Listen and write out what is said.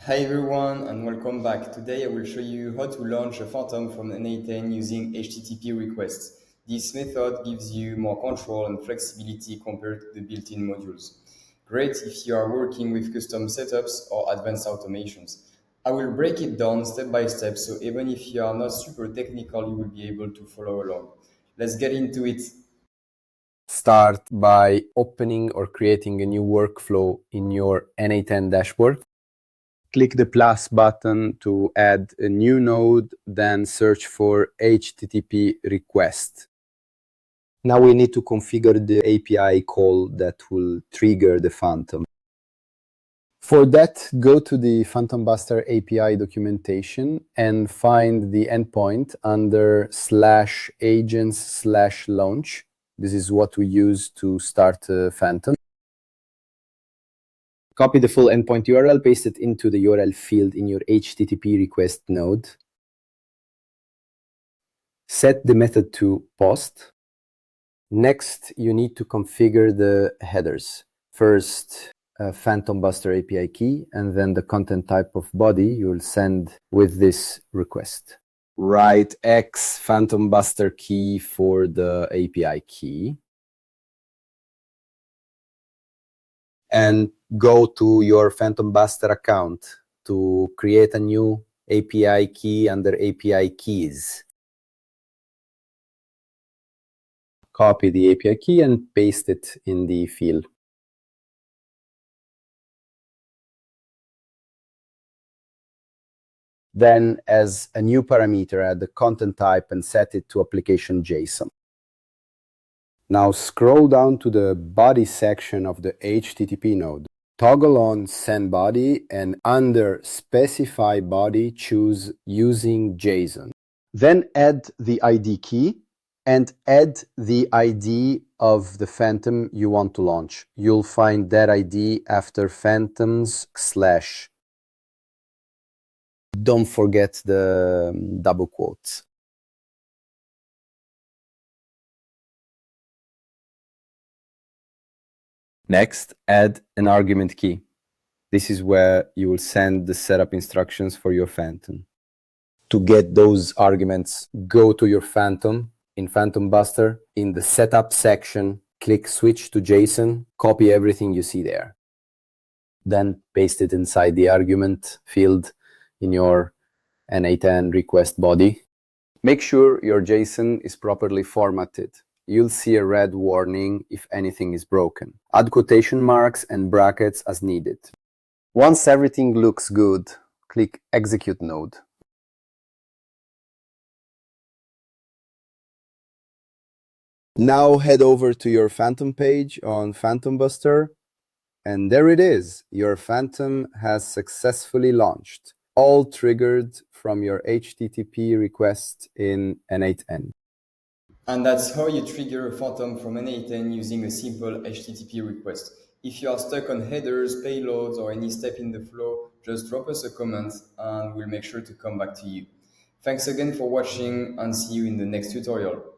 Hi everyone and welcome back. Today I will show you how to launch a Phantom from n8n using HTTP requests. This method gives you more control and flexibility compared to the built-in modules. Great if you are working with custom setups or advanced automations. I will break it down step by step, so even if you are not super technical, you will be able to follow along. Let's get into it. Start by opening or creating a new workflow in your n8n dashboard. Click the plus button to add a new node, then search for HTTP request. Now we need to configure the API call that will trigger the Phantom. For that, go to the PhantomBuster API documentation and find the endpoint under /agents/launch. This is what we use to start Phantom. Copy the full endpoint URL, paste it into the URL field in your HTTP request node. Set the method to post. Next, you need to configure the headers. First, PhantomBuster API key, and then the content type of body you will send with this request. Write X PhantomBuster key for the API key. And go to your PhantomBuster account to create a new API key under API keys. Copy the API key and paste it in the field. Then, as a new parameter, add the content type and set it to application JSON. Now scroll down to the body section of the HTTP node. Toggle on Send Body, and under Specify Body, choose Using JSON. Then add the ID key and add the ID of the Phantom you want to launch. You'll find that ID after Phantoms /. Don't forget the double quotes. Next, add an argument key. This is where you will send the setup instructions for your Phantom. To get those arguments, go to your Phantom in PhantomBuster. In the Setup section, click Switch to JSON, copy everything you see there. Then paste it inside the argument field in your n8n request body. Make sure your JSON is properly formatted. You'll see a red warning if anything is broken. Add quotation marks and brackets as needed. Once everything looks good, click Execute Node. Now head over to your Phantom page on PhantomBuster, and there it is. Your Phantom has successfully launched, all triggered from your HTTP request in n8n. And that's how you trigger a Phantom from n8n using a simple HTTP request. If you are stuck on headers, payloads, or any step in the flow, just drop us a comment and we'll make sure to come back to you. Thanks again for watching and see you in the next tutorial.